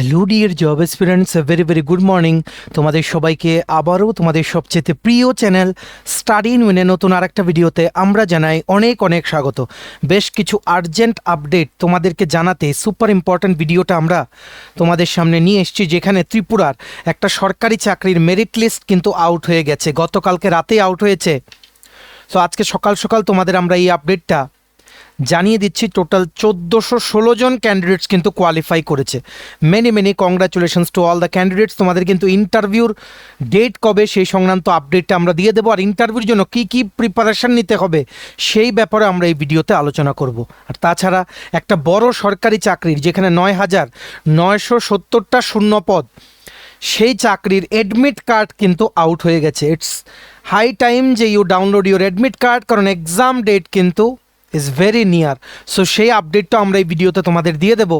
Hello dear job aspirants, very very good morning. তোমাদের সবাইকে আবারও তোমাদের সবচেয়ে প্রিয় চ্যানেল স্টাডি ইন উইনে নতুন আরেকটা ভিডিওতে আমরা জানাই অনেক অনেক স্বাগত। বেশ কিছু আর্জেন্ট আপডেট তোমাদেরকে জানাতে সুপার ইম্পর্ট্যান্ট ভিডিওটা আমরা তোমাদের সামনে নিয়ে এসেছি, যেখানে ত্রিপুরার একটা সরকারি চাকরির মেরিট লিস্ট কিন্তু আউট হয়ে গেছে, গতকালকে রাতেই আউট হয়েছে। সো আজকে সকাল সকাল তোমাদের আমরা এই আপডেটটা জানিয়ে দিচ্ছি। টোটাল 1416 জন ক্যান্ডিডেটস কিন্তু কোয়ালিফাই করেছে। Many congratulations to all the candidates. তোমাদের কিন্তু ইন্টারভিউর ডেট কবে সেই সংক্রান্ত আপডেটটা আমরা দিয়ে দেবো, আর ইন্টারভিউর জন্য কী কী প্রিপারেশান নিতে হবে সেই ব্যাপারে আমরা এই ভিডিওতে আলোচনা করব। আর তাছাড়া একটা বড় সরকারি চাকরির, যেখানে 9,970টা শূন্য পদ, সেই চাকরির অ্যাডমিট কার্ড কিন্তু আউট হয়ে গেছে। ইটস হাই টাইম যে you download your admit card, কারণ এক্সাম ডেট কিন্তু ইজ ভেরি নিয়ার। সো সেই আপডেটটা আমরা এই ভিডিওতে তোমাদের দিয়ে দেবো।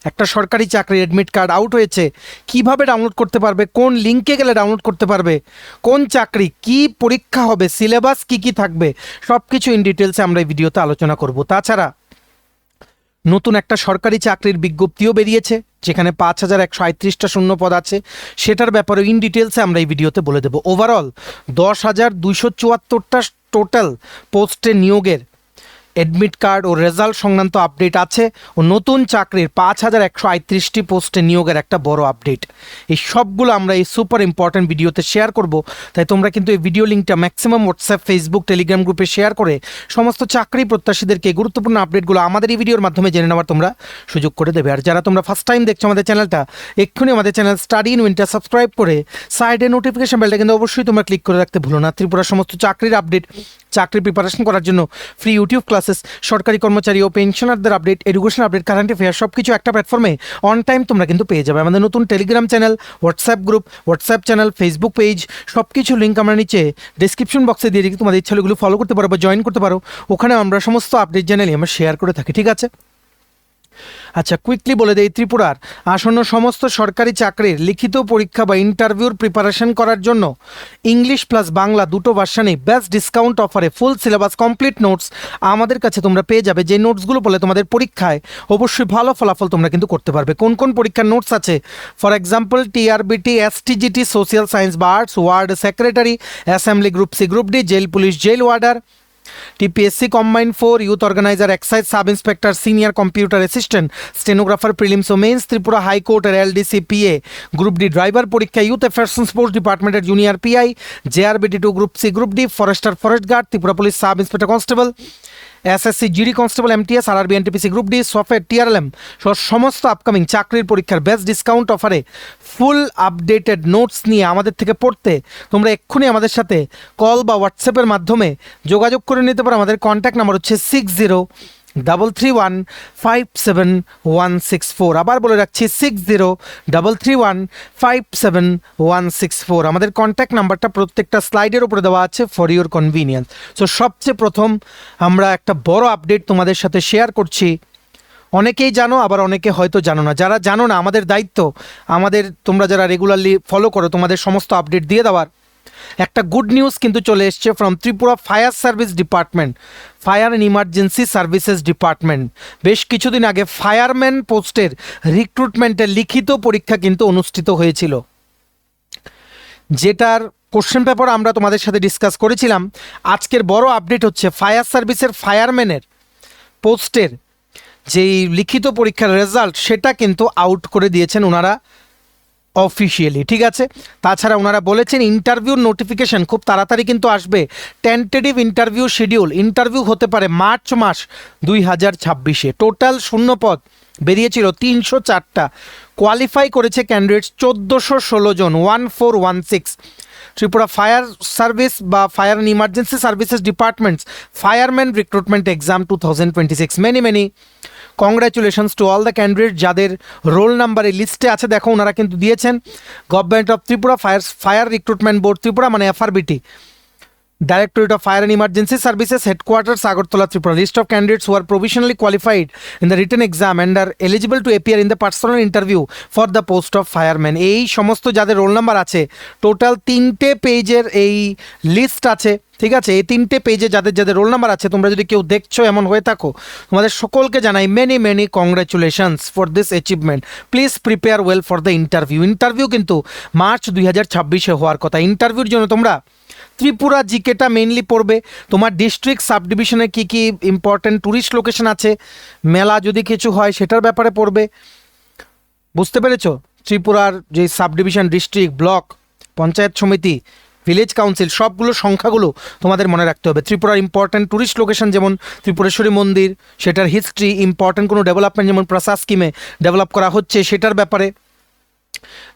একটা সরকারি চাকরির অ্যাডমিট কার্ড আউট হয়েছে, কিভাবে ডাউনলোড করতে পারবে, কোন লিঙ্কে গেলে ডাউনলোড করতে পারবে, কোন চাকরি, কি পরীক্ষা হবে, সিলেবাস কি থাকবে, সব কিছু ইন ডিটেলসে আমরা এই ভিডিওতে আলোচনা করব। তাছাড়া নতুন একটা সরকারি চাকরির বিজ্ঞপ্তিও বেরিয়েছে, যেখানে 5,138টা শূন্য পদ আছে, সেটার ব্যাপারে ইন ডিটেলসে আমরা এই ভিডিওতে বলে দেবো। ওভারঅল 10,274টা টোটাল পোস্টে নিয়োগের অ্যাডমিট কার্ড ও রেজাল্ট সংক্রান্ত আপডেট আছে, ও নতুন চাকরির 5,138টি পোস্টে নিয়োগের একটা বড় আপডেট। এই সবগুলো আমরা এই সুপার ইম্পর্ট্যান্ট ভিডিওতে শেয়ার করব। তাই তোমরা কিন্তু এই ভিডিও লিঙ্কটা ম্যাক্সিমাম হোয়াটসঅ্যাপ, ফেসবুক, টেলিগ্রাম গ্রুপে শেয়ার করে সমস্ত চাকরি প্রত্যাশীদেরকে গুরুত্বপূর্ণ আপডেটগুলো আমাদের এই ভিডিওর মাধ্যমে জেনে নেওয়ার তোমরা সুযোগ করে দেবে। আর যারা তোমরা ফার্স্ট টাইম দেখছো আমাদের চ্যানেলটা, এক্ষুনি আমাদের চ্যানেল স্টাডি ইন উইনটা সাবস্ক্রাইব করে সাইডে নোটিফিকেশন বেলটা কিন্তু অবশ্যই তোমরা ক্লিক করে রাখতে ভুলো না। ত্রিপুরার সমস্ত চাকরির আপডেট, চাকরির প্রিপারেশন করার জন্য ফ্রি ইউটিউব ক্লাসেস, সরকারি কর্মচারী ও পেনশনারদের update, education update, current affair, সব কিছু একটা প্ল্যাটফর্মে অন টাইম তোমরা কিন্তু পেয়ে যাবে। আমাদের নতুন Telegram channel, WhatsApp group, WhatsApp channel, Facebook page, সব কিছু লিঙ্ক আমরা নিচে ডিসক্রিপশন বক্সে দিয়ে দিই। তোমাদের ইচ্ছা হলে এগুলো ফলো করতে পারো বা জয়েন করতে পারো। ওখানে আমরা সমস্ত আপডেট চ্যানেলে আমরা শেয়ার করে থাকি, ঠিক আছে? আচ্ছা, কুইকলি বলে দেই, ত্রিপুরার আসন্ন সমস্ত সরকারি চাকরির লিখিত পরীক্ষা বা ইন্টারভিউর প্রিপারেশন করার জন্য ইংলিশ প্লাস বাংলা দুটো ভার্সানে বেস্ট ডিসকাউন্ট অফারে ফুল সিলেবাস কমপ্লিট নোটস আমাদের কাছে তোমরা পেয়ে যাবে। যে নোটসগুলো বলে তোমাদের পরীক্ষায় অবশ্যই ভালো ফলাফল তোমরা কিন্তু করতে পারবে। কোন কোন পরীক্ষার নোটস আছে? For example, TRBT, STGT, social science বা arts, ward secretary, assembly, group C, group D, jail police, jail warder, TPSC combined 4, youth organiser, excise sub inspector, senior computer assistant, stenographer, prelims ও mains, Tripura হাইকোর্টের LDC, PA, group D driver পরীক্ষা, youth affairs and sports ডিপার্টমেন্টের junior PI, JRBT 2, group C, group D, forester, forest guard, Tripura police sub inspector constable, SSC GD constable, MTS, RRB, NTPC, group D, software, TRLM, সমস্ত upcoming চাকরির পরীক্ষার best discount অফারে ফুল updated notes নিয়ে আমাদের থেকে পড়তে তোমরা এক্ষুনি আমাদের সাথে কল বা হোয়াটসঅ্যাপের মাধ্যমে যোগাযোগ করে নিতে পারো। আমাদের কন্ট্যাক্ট নাম্বার হচ্ছে 6033157164। আবার বলে রাখছি, 6033157164। আমাদের কন্ট্যাক্ট নাম্বারটা প্রত্যেকটা স্লাইডের উপরে দেওয়া আছে ফর ইউর কনভিনিয়েন্স। সো সবচেয়ে প্রথম আমরা একটা বড় আপডেট তোমাদের সাথে শেয়ার করছি। অনেকেই জানো, আবার অনেকে হয়তো জানো না। যারা জানো না, আমাদের দায়িত্ব, আমাদের তোমরা যারা রেগুলারলি ফলো করো, তোমাদের সমস্ত আপডেট দিয়ে দেওয়ার। একটা গুড নিউজ কিন্তু চলে এসছে from Tripura fire service department, fire and emergency services department. বেশ কিছুদিন আগে ফায়ারম্যান পোস্টের রিক্রুটমেন্টের লিখিত পরীক্ষা কিন্তু অনুষ্ঠিত হয়েছিল, যেটার কোশ্চেন পেপার আমরা তোমাদের সাথে ডিসকাস করেছিলাম। আজকের বড় আপডেট হচ্ছে ফায়ার সার্ভিসের ফায়ারম্যানের পোস্টের যেই লিখিত পরীক্ষার রেজাল্ট, সেটা কিন্তু আউট করে দিয়েছেন ওনারা অফিসিয়ালি, ঠিক আছে? তাছাড়া ওনারা বলেছেন ইন্টারভিউর নোটিফিকেশন খুব তাড়াতাড়ি কিন্তু আসবে। টেন্টেটিভ ইন্টারভিউ শিডিউল, ইন্টারভিউ হতে পারে মার্চ মাস 2026-এ। টোটাল শূন্য পদ বেরিয়েছিল 304টা, কোয়ালিফাই করেছে ক্যান্ডিডেটস 1416 জন, 1416। ত্রিপুরা ফায়ার সার্ভিস বা fire and emergency services departments fireman recruitment exam 2026। Many congratulations to all the candidate যাদের রোল নাম্বার এই লিস্টে আছে। দেখো, ওনারা কিন্তু দিয়েছেন government of Tripura fire recruitment board Tripura, মানে এফআরবিটি, Directorate of Fire and Emergency Services, Headquarters, Agartala, Tripura. List of candidates who are provisionally qualified in the written exam and are eligible to appear in the personal interview for the post of fireman. এই সমস্ত যাদের roll number আছে, total 3টে পেজের এই list আছে। ঠিক আছে, এই 3টে পেজে যাদের যাদের রোল নাম্বার আছে, তোমরা যদি কেউ দেখছো এমন হয়ে থাকো, তোমাদের সকলকে জানাই many congratulations for this achievement. Please prepare well for the interview কিন্তু মার্চ 2026-এ হওয়ার কথা। ইন্টারভিউর জন্য তোমরা ত্রিপুরা জিকেটা মেইনলি পড়বে, তোমার ডিস্ট্রিক্ট সাব ডিভিশনে কী কী ইম্পর্টেন্ট ট্যুরিস্ট লোকেশন আছে, মেলা যদি কিছু হয় সেটার ব্যাপারে পড়বে। বুঝতে পেরেছো? ত্রিপুরার যে sub division, district, block, panchayat সমিতি, ভিলেজ কাউন্সিল, সবগুলো সংখ্যাগুলো তোমাদের মনে রাখতে হবে। ত্রিপুরার ইম্পর্টেন্ট ট্যুরিস্ট লোকেশন যেমন ত্রিপুরেশ্বরী মন্দির, সেটার হিস্ট্রি, ইম্পর্টেন্ট কোনো ডেভেলপমেন্ট যেমন প্রসাদ স্কিমে ডেভেলপ করা হচ্ছে সেটার ব্যাপারে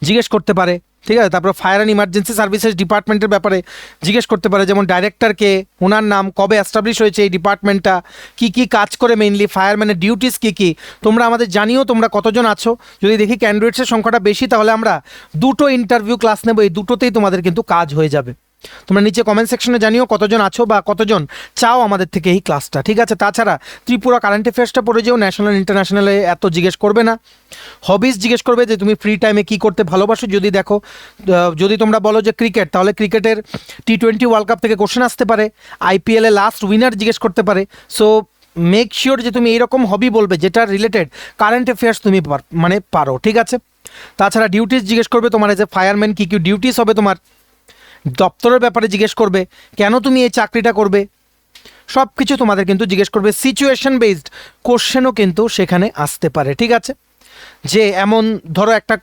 জিজ্ঞেস করতে পারে। ঠিক আছে, তারপর ফায়ার অ্যান্ড ইমার্জেন্সি সার্ভিসেস ডিপার্টমেন্টের ব্যাপারে জিজ্ঞেস করতে পারে, যেমন ডাইরেক্টরকে, ওনার নাম, কবে অ্যাস্টাবলিশ হয়েছে এই ডিপার্টমেন্টটা, কী কী কাজ করে মেইনলি, ফায়ারম্যানের ডিউটিস কী কী। তোমরা আমাদের জানিও তোমরা কতজন আছো। যদি দেখি ক্যান্ডিডেটসের সংখ্যাটা বেশি, তাহলে আমরা 2টো ইন্টারভিউ ক্লাস নেব, এই 2টোতেই তোমাদের কিন্তু কাজ হয়ে যাবে। তোমরা নিচে কমেন্ট সেকশনে জানিও কতজন আছো বা কতজন চাও আমাদের থেকে এই ক্লাসটা। ঠিক আছে, তাছাড়া ত্রিপুরা কারেন্ট অ্যাফেয়ার্সটা পড়ে যেও, ন্যাশনাল ইন্টারন্যাশনালে এত জিজ্ঞেস করবে না। হবিজ জিজ্ঞেস করবে যে তুমি ফ্রি টাইমে কী করতে ভালোবাসো। যদি দেখো, যদি তোমরা বলো যে ক্রিকেট, তাহলে ক্রিকেটের T20 ওয়ার্ল্ড কাপ থেকে কোশ্চেন আসতে পারে, IPL এ লাস্ট উইনার জিজ্ঞেস করতে পারে। সো মেক শিওর যে তুমি এইরকম হবি বলবে যেটা রিলেটেড কারেন্ট অ্যাফেয়ার্স তুমি পারো। ঠিক আছে, তাছাড়া ডিউটিস জিজ্ঞেস করবে তোমার, এজ এ ফায়ারম্যান কী কী ডিউটিস হবে তোমার, দপ্তরের ব্যাপারে জিজ্ঞেস করবে, কেন তুমি এই চাকরিটা করবে, সব কিছু তোমাদের কিন্তু জিজ্ঞেস করবে। সিচুয়েশন বেসড কোশ্চেনও কিন্তু সেখানে আসতে পারে। ঠিক আছে, যে এমন ধরো একটা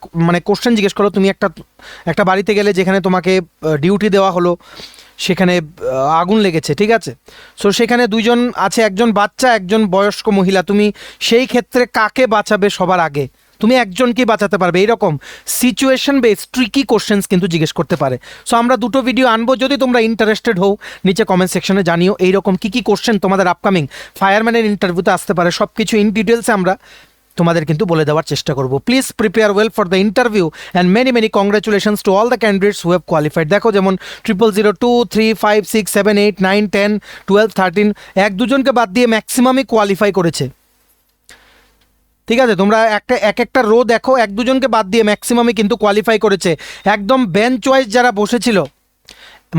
কোশ্চেন জিজ্ঞেস করো, তুমি একটা বাড়িতে গেলে যেখানে তোমাকে ডিউটি দেওয়া হলো, সেখানে আগুন লেগেছে। ঠিক আছে, সো সেখানে 2জন আছে, একজন বাচ্চা, একজন বয়স্ক মহিলা, তুমি সেই ক্ষেত্রে কাকে বাঁচাবে সবার আগে? তুমি একজনকেই বাঁচাতে পারবে। এইরকম সিচুয়েশন বেস ট্রিকি কোশ্চেন্স কিন্তু জিজ্ঞেস করতে পারে। সো আমরা 2টো ভিডিও আনবো, যদি তোমরা ইন্টারেস্টেড হও নিচে কমেন্ট সেকশনে জানিও এইরকম কী কী কোশ্চেন তোমাদের আপকামিং ফায়ারম্যানের ইন্টারভিউতে আসতে পারে। সব কিছু ইন ডিটেলসে আমরা তোমাদের কিন্তু বলে দেওয়ার চেষ্টা করব। Please prepare well for the interview and many congratulations to all the candidates who have qualified. দেখো, যেমন 00002 3 5 6 7 8 9 10 12 13, 1-2জনকে বাদ দিয়ে ম্যাক্সিমামই কোয়ালিফাই করেছে। ঠিক আছে, তোমরা একটা রো দেখো, 1-2জনকে বাদ দিয়ে ম্যাক্সিমামই কিন্তু কোয়ালিফাই করেছে। একদম বেঞ্চ ওয়াইজ যারা বসেছিল,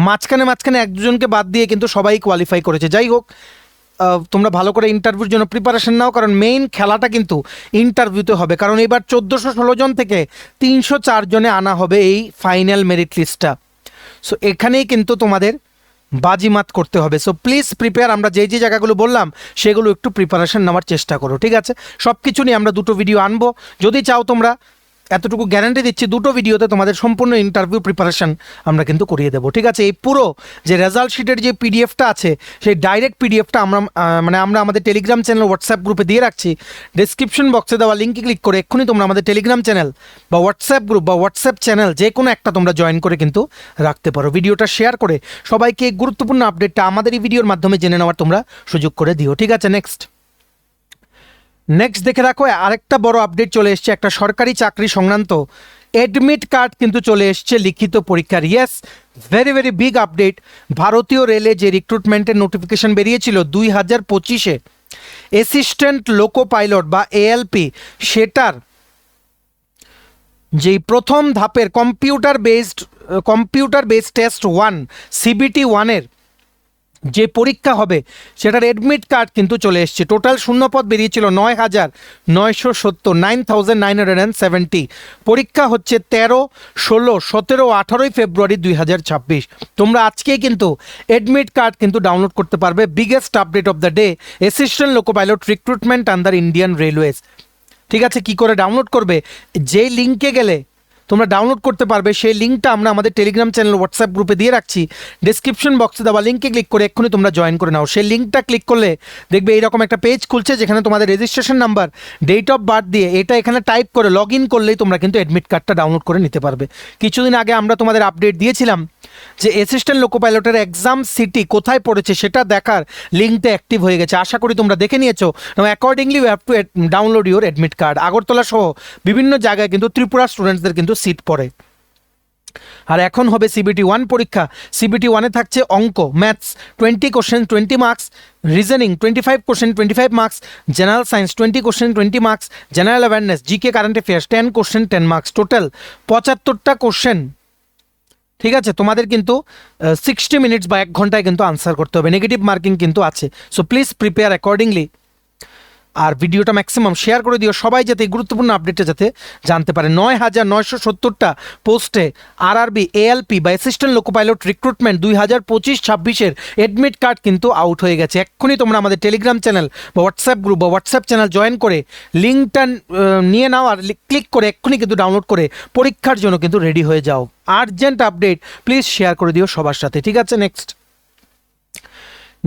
মাঝখানে 1-2জনকে বাদ দিয়ে কিন্তু সবাই কোয়ালিফাই করেছে। যাই হোক, তোমরা ভালো করে ইন্টারভিউর জন্য প্রিপারেশন নাও, কারণ মেইন খেলাটা কিন্তু ইন্টারভিউতে হবে। কারণ এবার 1416 জন থেকে 304 জনে আনা হবে এই ফাইনাল মেরিট লিস্টটা। সো এখানেই কিন্তু তোমাদের বাজিমাত করতে হবে। So please prepare. আমরা যে জায়গাগুলো বললাম সেগুলো একটু প্রিপারেশন নেওয়ার চেষ্টা করো। ঠিক আছে, সব কিছু নিয়ে আমরা 2টো ভিডিও আনবো। যদি চাও তোমরা, এতটুকু গ্যারান্টি দিচ্ছি, 2টো ভিডিওতে তোমাদের সম্পূর্ণ ইন্টারভিউ প্রিপারেশন আমরা কিন্তু করিয়ে দেবো। ঠিক আছে, এই পুরো যে রেজাল্ট শিটের যে পিডিএফটা আছে, সেই ডাইরেক্ট পিডিএফটা আমরা আমাদের টেলিগ্রাম চ্যানেল, হোয়াটসঅ্যাপ গ্রুপে দিয়ে রাখছি। ডিসক্রিপশন বক্সে দেওয়া লিঙ্কে ক্লিক করে এক্ষুনি তোমরা আমাদের টেলিগ্রাম চ্যানেল বা হোয়াটসঅ্যাপ গ্রুপ বা হোয়াটসঅ্যাপ চ্যানেল যে কোনো একটা তোমরা জয়েন করে কিন্তু রাখতে পারো। ভিডিওটা শেয়ার করে সবাইকে গুরুত্বপূর্ণ আপডেটটা আমাদের এই ভিডিওর মাধ্যমে জেনে নেওয়ার তোমরা সুযোগ করে দিও। ঠিক আছে, নেক্সট দেখে রাখো, আরেকটা বড় আপডেট চলে এসছে। একটা সরকারি চাকরি সংক্রান্ত অ্যাডমিট কার্ড কিন্তু চলে এসছে লিখিত পরীক্ষার। Yes, very big update. ভারতীয় রেলে যে রিক্রুটমেন্টের নোটিফিকেশন বেরিয়েছিল 2025-এ, অ্যাসিস্ট্যান্ট লোকো পাইলট বা ALP, সেটার যেই প্রথম ধাপের কম্পিউটার বেসড টেস্ট 1 CBT 1-এর যে পরীক্ষা হবে, সেটার অ্যাডমিট কার্ড কিন্তু চলে এসছে। টোটাল শূন্যপদ বেরিয়েছিল 9,970, 9,970। পরীক্ষা হচ্ছে 13, 16, 17, 18 ফেব্রুয়ারি 2026। তোমরা আজকেই কিন্তু অ্যাডমিট কার্ড কিন্তু ডাউনলোড করতে পারবে। Biggest update of the day, assistant loco pilot recruitment under Indian railways. ঠিক আছে, কি করে ডাউনলোড করবে? যে লিঙ্কে গেলে তোমরা ডাউনলোড করতে পারবে, সেই লিঙ্কটা আমরা আমাদের টেলিগ্রাম চ্যানেল, হোয়াটসঅ্যাপ গ্রুপে দিয়ে রাখছি। ডিসক্রিপশন বক্সে দেওয়া লিঙ্কে ক্লিক করে এক্ষুনি তোমরা জয়েন করে নাও। সেই লিঙ্কটা ক্লিক করলে দেখবে এইরকম একটা পেজ খুলছে, যেখানে তোমাদের registration number, date of birth দিয়ে এটা এখানে টাইপ করে লগ ইন করলেই তোমরা কিন্তু অ্যাডমিট কার্ডটা ডাউনলোড করে নিতে পারবে। কিছুদিন আগে আমরা তোমাদের আপডেট দিয়েছিলাম যে অ্যাসিস্ট্যান্ট লোকো পাইলটের এক্সাম সিটি কোথায় পড়েছে সেটা দেখার লিঙ্কটা অ্যাক্টিভ হয়ে গেছে। আশা করি তোমরা দেখে নিয়েছো। Accordingly you have to download your admit card. Agartala সহ বিভিন্ন জায়গায় কিন্তু ত্রিপুরা স্টুডেন্টসদের কিন্তু সিট পড়ে। আর এখন হবে CBT 1 পরীক্ষা। CBT 1-এ থাকছে অঙ্ক, maths 20 question 20 marks, reasoning 25 question 25 marks, general science 20 question 20 marks, general awareness, GK current affairs 10 question 10 marks. Total 75টা কোশ্চেন ঠিক আছে, তোমাদের কিন্তু 60 মিনিটস বা 1 ঘন্টায় কিন্তু আনসার করতে হবে, নেগেটিভ মার্কিং কিন্তু আছে। So please prepare accordingly. আর ভিডিওটা ম্যাক্সিমাম শেয়ার করে দিও, সবাই যাতে এই গুরুত্বপূর্ণ আপডেটটা যাতে জানতে পারে। 9,970টা পোস্টে আরআরবি এএলপি বা অ্যাসিস্ট্যান্ট লোকো পাইলট রিক্রুটমেন্ট 2025-26-এর অ্যাডমিট কার্ড কিন্তু আউট হয়ে গেছে। এক্ষুনি তোমরা আমাদের টেলিগ্রাম চ্যানেল বা হোয়াটসঅ্যাপ গ্রুপ বা হোয়াটসঅ্যাপ চ্যানেল জয়েন করে লিঙ্কটা নিয়ে নাও, আর ক্লিক করে এক্ষুনি কিন্তু ডাউনলোড করে পরীক্ষার জন্য কিন্তু রেডি হয়ে যাও। আর্জেন্ট আপডেট, প্লিজ শেয়ার করে দিও সবার সাথে। ঠিক আছে,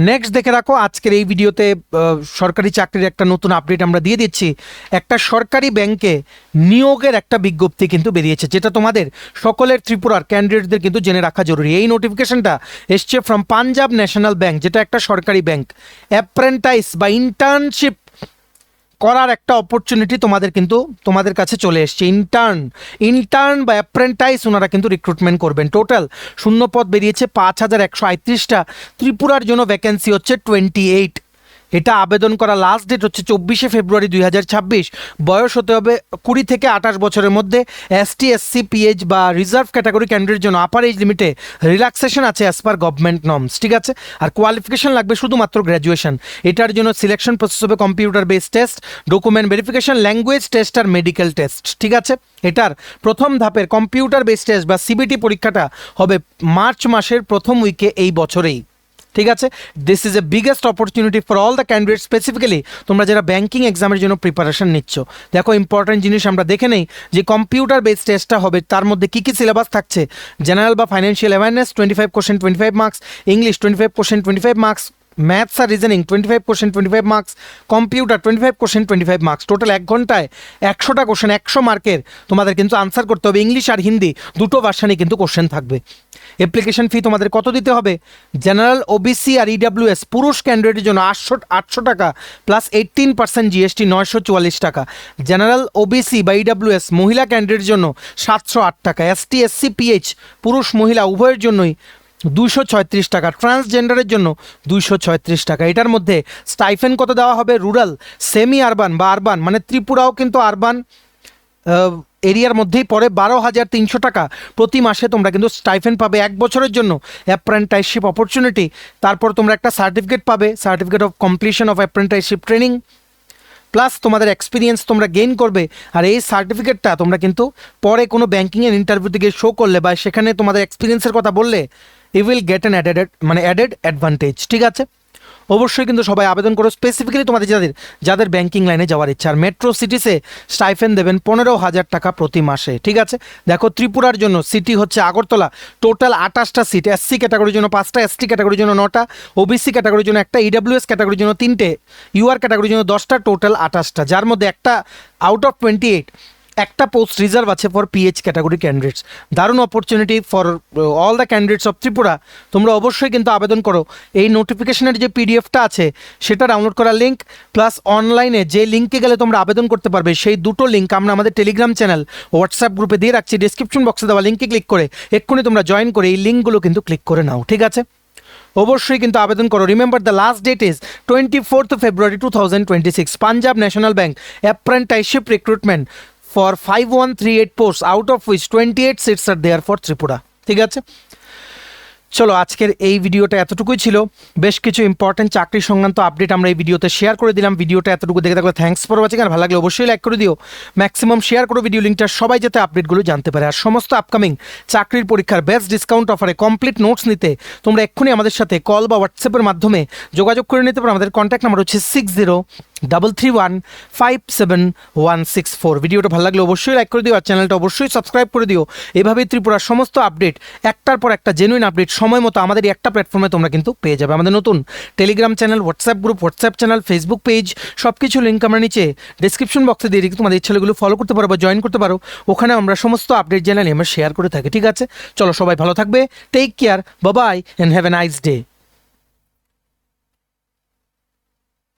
নেক্সট দেখে রাখো আজকের এই ভিডিওতে সরকারি চাকরির একটা নতুন আপডেট আমরা দিয়ে দিচ্ছি। একটা সরকারি ব্যাংকে নিয়োগের একটা বিজ্ঞপ্তি কিন্তু বেরিয়েছে, যেটা তোমাদের সকলের ত্রিপুরার ক্যান্ডিডেটদের কিন্তু জেনে রাখা জরুরি। এই নোটিফিকেশনটা এসছে ফ্রম পাঞ্জাব ন্যাশনাল ব্যাংক, যেটা একটা সরকারি ব্যাংক। অ্যাপ্রেন্টাইস বা ইন্টার্নশিপ করার একটা অপরচুনিটি তোমাদের কাছে চলে এসছে। ইন্টার্ন বা অ্যাপ্রেন্টাইস ওনারা কিন্তু রিক্রুটমেন্ট করবেন। টোটাল শূন্যপদ বেরিয়েছে 5,138টা। ত্রিপুরার জন্য ভ্যাকেন্সি হচ্ছে 28। এটা আবেদন করা লাস্ট ডেট হচ্ছে 24শে ফেব্রুয়ারি 2026। বয়স হতে হবে 20 থেকে 28 বছরের মধ্যে। এসটি, এসসি, পিএইচ বা রিজার্ভ ক্যাটাগরি ক্যান্ডিডেটের জন্য আপার এজ লিমিটে রিল্যাক্সেশন আছে অ্যাজ পার গভর্নমেন্ট নর্মস। ঠিক আছে, আর কোয়ালিফিকেশন লাগবে শুধুমাত্র গ্র্যাজুয়েশন। এটার জন্য সিলেকশন প্রসেস হবে computer based test, document verification, language test আর মেডিকেল টেস্ট। ঠিক আছে, এটার প্রথম ধাপের কম্পিউটার বেসড টেস্ট বা সিবিটি পরীক্ষাটা হবে মার্চ মাসের প্রথম উইকে এই বছরেই। ঠিক আছে, this is a biggest opportunity for all the candidate, specifically তোমরা যারা ব্যাঙ্কিং এক্সামের জন্য প্রিপারেশন নিচ্ছ। দেখো, ইম্পর্টেন্ট জিনিস আমরা দেখে নেই যে কম্পিউটার বেসড টেস্টটা হবে, তার মধ্যে কী কী সিলেবাস থাকছে। জেনারেল বা financial awareness 25 question 25 marks, English 25 question 25 marks, maths আর reasoning 25 question 25 marks, computer 25 question 25 marks. Total 1 ঘন্টায় 100টা কোশ্চেন 100 মার্কের তোমাদের কিন্তু আনসার করতে হবে। ইংলিশ আর হিন্দি দুটো ভার্সানে কিন্তু কোশ্চেন থাকবে। অ্যাপ্লিকেশন ফি তোমাদের কত দিতে হবে? জেনারেল, ওবিসি আর ইডাব্লিউএস পুরুষ ক্যান্ডিডেটের জন্য 800 টাকা প্লাস 18% জিএসটি 944 টাকা। জেনারেল, ওবিসি বা ইডাব্লিউএস মহিলা ক্যান্ডিডেটের জন্য 708 টাকা। এসটি, এসসি, পিএইচ পুরুষ মহিলা উভয়ের জন্যই 236 টাকা। ট্রান্সজেন্ডারের জন্য 236 টাকা। এটার মধ্যে স্টাইফেন কত দেওয়া হবে? রুরাল, সেমি আরবান বা আরবান, মানে ত্রিপুরাও কিন্তু আরবান এরিয়ার মধ্যেই পড়ে, 12,300 টাকা প্রতি মাসে তোমরা কিন্তু স্টাইফেন পাবে 1 বছরের জন্য অ্যাপ্রেন্টাইসশিপ অপরচুনিটি। তারপর তোমরা একটা সার্টিফিকেট পাবে, certificate of completion of apprenticeship training, plus তোমাদের এক্সপিরিয়েন্স তোমরা গেইন করবে। আর এই সার্টিফিকেটটা তোমরা কিন্তু পরে কোনো ব্যাঙ্কিংয়ের ইন্টারভিউতে গিয়ে শো করলে বা সেখানে তোমাদের এক্সপিরিয়েন্সের কথা বললে you will get an added advantage. ঠিক আছে, অবশ্যই কিন্তু সবাই আবেদন করো, স্পেসিফিক্যালি তোমাদের যাদের ব্যাঙ্কিং লাইনে যাওয়ার ইচ্ছা। আর মেট্রো সিটিসে স্টাইফেন দেবেন 15,000 টাকা প্রতি মাসে। ঠিক আছে, দেখো ত্রিপুরার জন্য সিটি হচ্ছে আগরতলা, টোটাল 28টা সিট। এসসি ক্যাটাগরির জন্য 5টা, এসটি ক্যাটাগরির জন্য 9টা, ওবিসি ক্যাটাগরির জন্য 1টা, ইডাব্লিউএস ক্যাটাগরির জন্য 3টে, ইউআর ক্যাটাগরির জন্য 10টা, টোটাল 28টা, যার মধ্যে একটা আউট অফ 28 একটা পোস্ট রিজার্ভ আছে ফর পিএইচ ক্যাটাগরি ক্যান্ডিডেটস। দারুণ opportunity for all the candidates of Tripura. তোমরা অবশ্যই কিন্তু আবেদন করো। এই নোটিফিকেশনের যে পিডিএফটা আছে সেটা ডাউনলোড করার লিঙ্ক, প্লাস অনলাইনে যে লিঙ্কে গেলে তোমরা আবেদন করতে পারবে, সেই দুটো লিঙ্ক আমরা আমাদের টেলিগ্রাম চ্যানেল হোয়াটসঅ্যাপ গ্রুপে দিয়ে রাখছি। ডিসক্রিপশন বক্সে দেওয়া লিঙ্কে ক্লিক করে এক্ষুনি তোমরা জয়েন করে এই লিঙ্কগুলো কিন্তু ক্লিক করে নাও। ঠিক আছে, অবশ্যই কিন্তু আবেদন করো। Remember the last date is 24th February 2026। Punjab National Bank apprenticeship recruitment for 5138 posts, out of which 28 seats are there for Tripura। ঠিক আছে, চলো আজকের এই ভিডিওটা এতটুকুই ছিল। বেশ কিছু ইম্পর্টেন্ট চাকরি সংক্রান্ত আপডেট আমরা এই ভিডিওতে শেয়ার করে দিলাম। ভিডিওটা এতটুকু দেখে থাকলে থ্যাঙ্কস ফর ওয়াচিং। আর ভালো লাগলে অবশ্যই লাইক করে দিও, ম্যাক্সিমাম শেয়ার করো ভিডিও লিঙ্কটা, সবাই যাতে আপডেটগুলো জানতে পারে। আর সমস্ত আপকামিং চাকরির পরীক্ষার বেস্ট ডিসকাউন্ট অফারে কমপ্লিট নোটস নিতে তোমরা এক্ষুনি আমাদের সাথে কল বা হোয়াটসঅ্যাপের মাধ্যমে যোগাযোগ করে নিতে পারো। আমাদের কন্ট্যাক্ট নাম্বার হচ্ছে 6033157164। ভিডিওটা ভালো লাগলে অবশ্যই লাইক করে দিও, আর চ্যানেলটা অবশ্যই সাবস্ক্রাইব করে দিও। এভাবেই ত্রিপুরার সমস্ত আপডেট একটার পর একটা জেনুইন আপডেট সময় মতো আমাদের একটা প্ল্যাটফর্মে তোমরা কিন্তু পেয়ে যাবে। আমাদের নতুন Telegram channel, WhatsApp group, WhatsApp channel, Facebook page, সব কিছু লিঙ্ক আমরা নিচে ডিসক্রিপশন বক্সে দিয়ে রেখে তোমাদের ছেলেগুলো ফলো করতে পারো বা জয়েন করতে পারো। ওখানে আমরা সমস্ত আপডেট জেনারেলি আমরা শেয়ার করে থাকি। ঠিক আছে, চলো সবাই ভালো থাকবে, take care, bye bye, and have a nice day.